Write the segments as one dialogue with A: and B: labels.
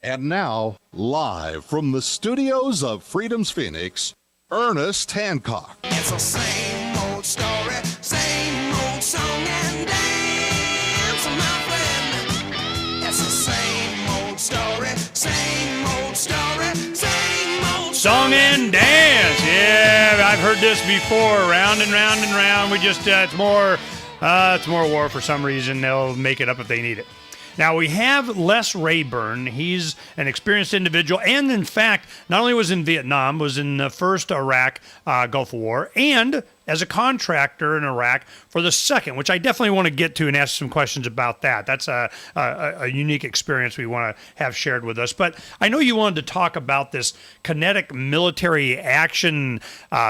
A: And now, live from the studios of Freedom's Phoenix, Ernest Hancock.
B: It's the same old story, same old song and dance, my friend. It's the same old story, same old story, same old
C: song and dance. Yeah, I've heard this before. Round and round and round. We just it's more war for some reason. They'll make it up if they need it. Now, we have Les Rayburn. He's an experienced individual, and in fact, not only was in Vietnam, was in the first Iraq Gulf War, and as a contractor in Iraq for the second, which I definitely want to get to and ask some questions about that. That's a unique experience we want to have shared with us. But I know you wanted to talk about this kinetic military action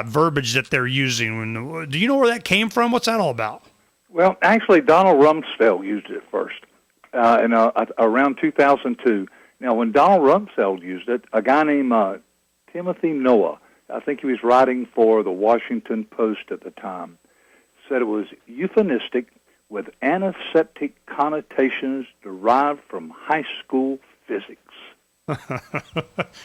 C: verbiage that they're using. Do you know where that came from? What's that all about?
D: Well, actually, Donald Rumsfeld used it first. Around 2002. Now, when Donald Rumsfeld used it, a guy named Timothy Noah, I think he was writing for the Washington Post at the time, said it was euphemistic with antiseptic connotations derived from high school physics.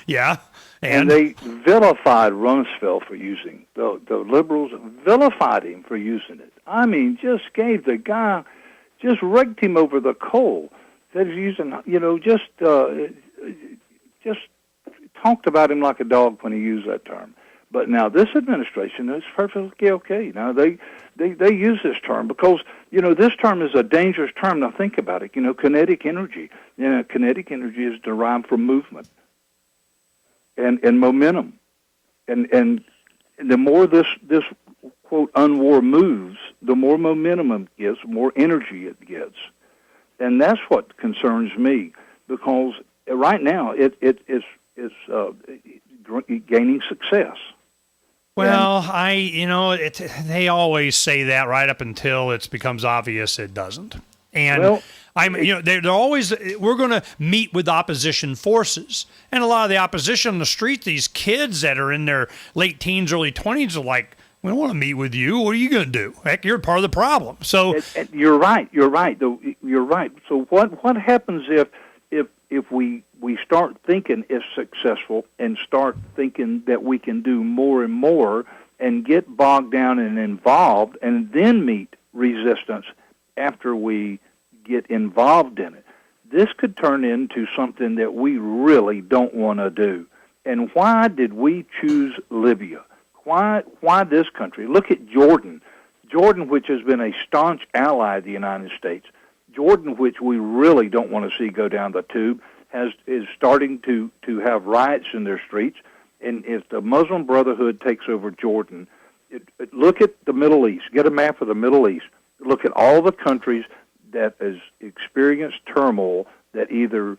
C: Yeah.
D: And they vilified Rumsfeld for using the liberals vilified him for using it. I mean, just gave the guy... just raked him over the coal. That he's using, just talked about him like a dog when he used that term. But now this administration is perfectly okay. Now they use this term because this term is a dangerous term. Now think about it. Kinetic energy. Kinetic energy is derived from movement and momentum, and the more this quote, unwar moves, the more momentum it gets, the more energy it gets. And that's what concerns me, because right now it is gaining success.
C: Well, they always say that right up until it becomes obvious it doesn't. And they're always, we're going to meet with opposition forces. And a lot of the opposition on the street, these kids that are in their late teens, early 20s are like, we don't want to meet with you. What are you going to do? Heck, you're part of the problem. So
D: you're right. You're right. So what happens if we start thinking it's successful and start thinking that we can do more and more and get bogged down and involved and then meet resistance after we get involved in it? This could turn into something that we really don't want to do. And why did we choose Libya? Why this country? Look at Jordan. Jordan, which has been a staunch ally of the United States. Jordan, which we really don't want to see go down the tube, is starting to have riots in their streets. And if the Muslim Brotherhood takes over Jordan, look at the Middle East. Get a map of the Middle East. Look at all the countries that has experienced turmoil that either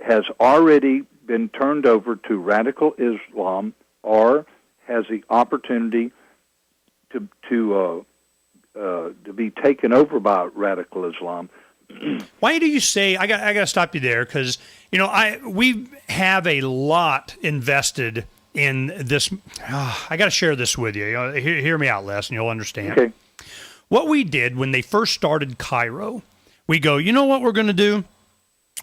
D: has already been turned over to radical Islam or has the opportunity to be taken over by radical Islam.
C: Why do you say? I got to stop you there because we have a lot invested in this. I got to share this with you. Hear me out, Les, and you'll understand.
D: Okay.
C: What we did when they first started Cairo, we go. You know what we're going to do?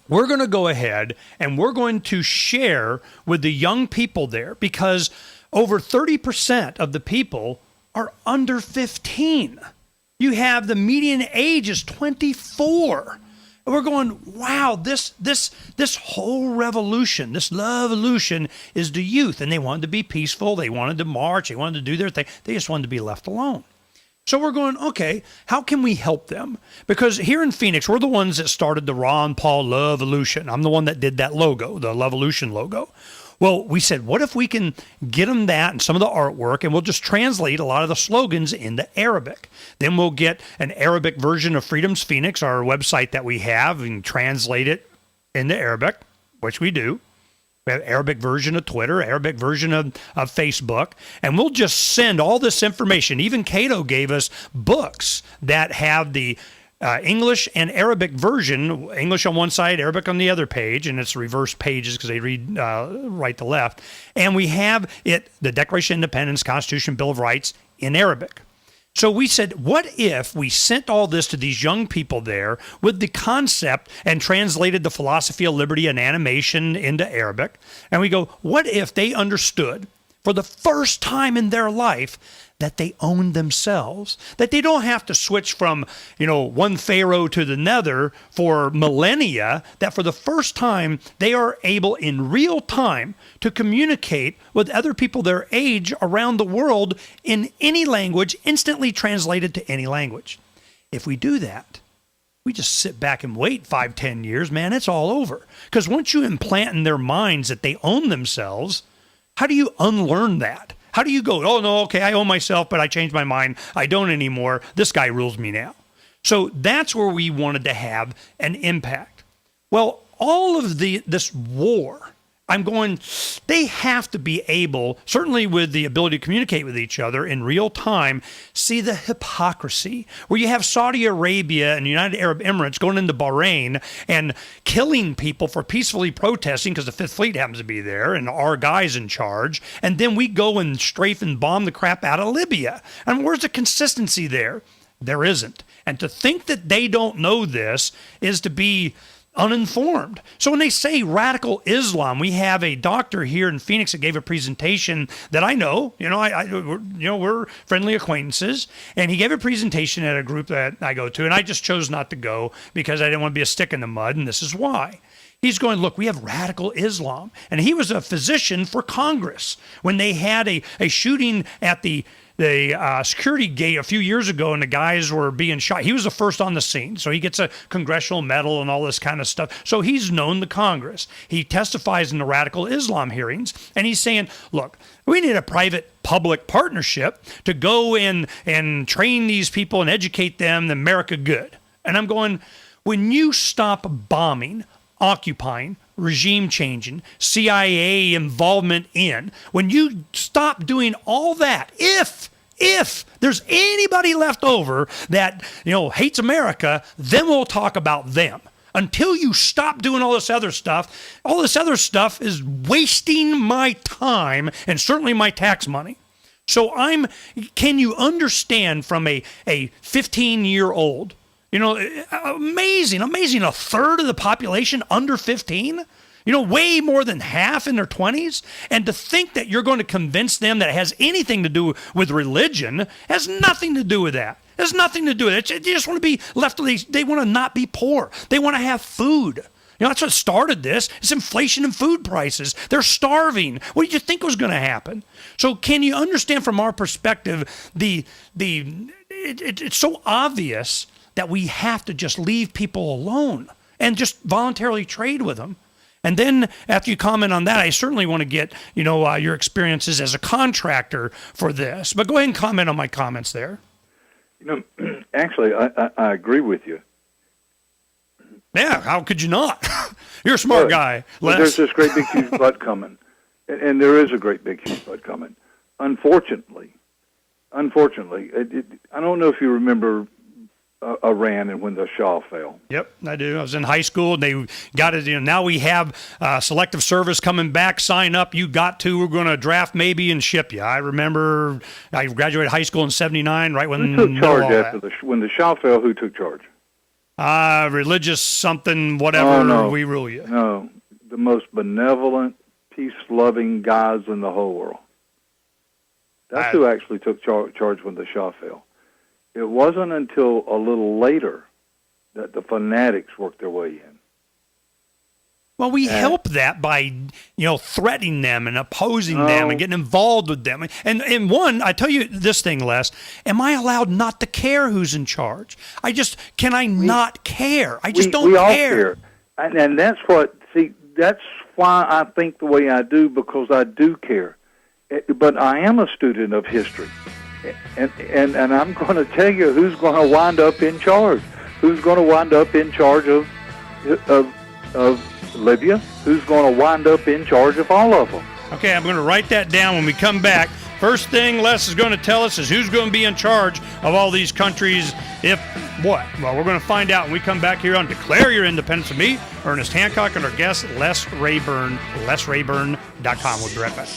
C: We're going to go ahead and we're going to share with the young people there because over 30% of the people are under 15. You have the median age is 24. And we're going, wow, this whole revolution, this love-olution is the youth. And they wanted to be peaceful. They wanted to march. They wanted to do their thing. They just wanted to be left alone. So we're going, okay, how can we help them? Because here in Phoenix, we're the ones that started the Ron Paul Love-olution. I'm the one that did that logo, the Love-olution logo. Well, we said, what if we can get them that and some of the artwork, and we'll just translate a lot of the slogans into Arabic. Then we'll get an Arabic version of Freedom's Phoenix, our website that we have, and translate it into Arabic, which we do. We have Arabic version of Twitter, Arabic version of Facebook, and we'll just send all this information. Even Cato gave us books that have the English and Arabic version, English on one side, Arabic on the other page, and it's reverse pages because they read right to left. And we have the Declaration of Independence, Constitution, Bill of Rights in Arabic. So we said, what if we sent all this to these young people there with the concept and translated the philosophy of liberty and animation into Arabic? And we go, what if they understood for the first time in their life that they own themselves, that they don't have to switch from, one pharaoh to the nether for millennia, that for the first time they are able in real time to communicate with other people their age around the world in any language, instantly translated to any language. If we do that, we just sit back and wait 5-10 years, man, it's all over. Because once you implant in their minds that they own themselves, how do you unlearn that? How do you go, oh, no, okay, I own myself, but I changed my mind. I don't anymore. This guy rules me now. So that's where we wanted to have an impact. Well, all of this war, I'm going, they have to be able, certainly with the ability to communicate with each other in real time, see the hypocrisy where you have Saudi Arabia and the United Arab Emirates going into Bahrain and killing people for peacefully protesting because the Fifth Fleet happens to be there and our guy's in charge. And then we go and strafe and bomb the crap out of Libya. And where's the consistency there? There isn't. And to think that they don't know this is to be uninformed. So when they say radical Islam, we have a doctor here in Phoenix that gave a presentation that I know, we're friendly acquaintances, and he gave a presentation at a group that I go to, and I just chose not to go because I didn't want to be a stick in the mud, and this is why. He's going, look, we have radical Islam. And he was a physician for Congress when they had a shooting at the security gate a few years ago, and the guys were being shot. He was the first on the scene, so he gets a congressional medal and all this kind of stuff. So he's known the Congress. He testifies in the radical Islam hearings, and he's saying, look, we need a private-public partnership to go in and train these people and educate them the America good. And I'm going, when you stop bombing, occupying, regime changing, CIA involvement in, when you stop doing all that, if there's anybody left over that, hates America, then we'll talk about them. Until you stop doing all this other stuff is wasting my time and certainly my tax money. So can you understand from a 15-year-old, amazing, a third of the population under 15, way more than half in their 20s. And to think that you're going to convince them that it has anything to do with religion has nothing to do with that. It has nothing to do with it. They just want to be left, they want to not be poor. They want to have food. That's what started this. It's inflation in food prices. They're starving. What did you think was going to happen? So can you understand from our perspective, it's so obvious that we have to just leave people alone and just voluntarily trade with them. And then after you comment on that, I certainly want to get, your experiences as a contractor for this. But go ahead and comment on my comments there.
D: Actually, I agree with you.
C: Yeah, how could you not? You're a smart guy, Les.
D: There's this great big huge butt coming. And there is a great big huge butt coming. Unfortunately, I don't know if you remember Iran and when the Shah fell.
C: Yep, I do. I was in high school, and they got it. Now we have selective service coming back. Sign up. You got to. We're going to draft maybe and ship you. I remember I graduated high school in '79, right when
D: who took charge after when the Shah fell. Who took charge?
C: Religious something, whatever. We rule you.
D: No, the most benevolent, peace-loving guys in the whole world. That's who actually took charge when the Shah fell. It wasn't until a little later that the fanatics worked their way in.
C: Well, we help that by, threatening them and opposing them and getting involved with them. And one, I tell you this thing, Les, am I allowed not to care who's in charge? Can I not care? I just don't care. We all care.
D: And that's why I think the way I do, because I do care. But I am a student of history. And I'm going to tell you who's going to wind up in charge. Who's going to wind up in charge of Libya? Who's going to wind up in charge of all of them?
C: Okay, I'm going to write that down when we come back. First thing Les is going to tell us is who's going to be in charge of all these countries if what? Well, we're going to find out when we come back here on Declare Your Independence with me, Ernest Hancock, and our guest, Les Rayburn, lesrayburn.com. We'll be right back.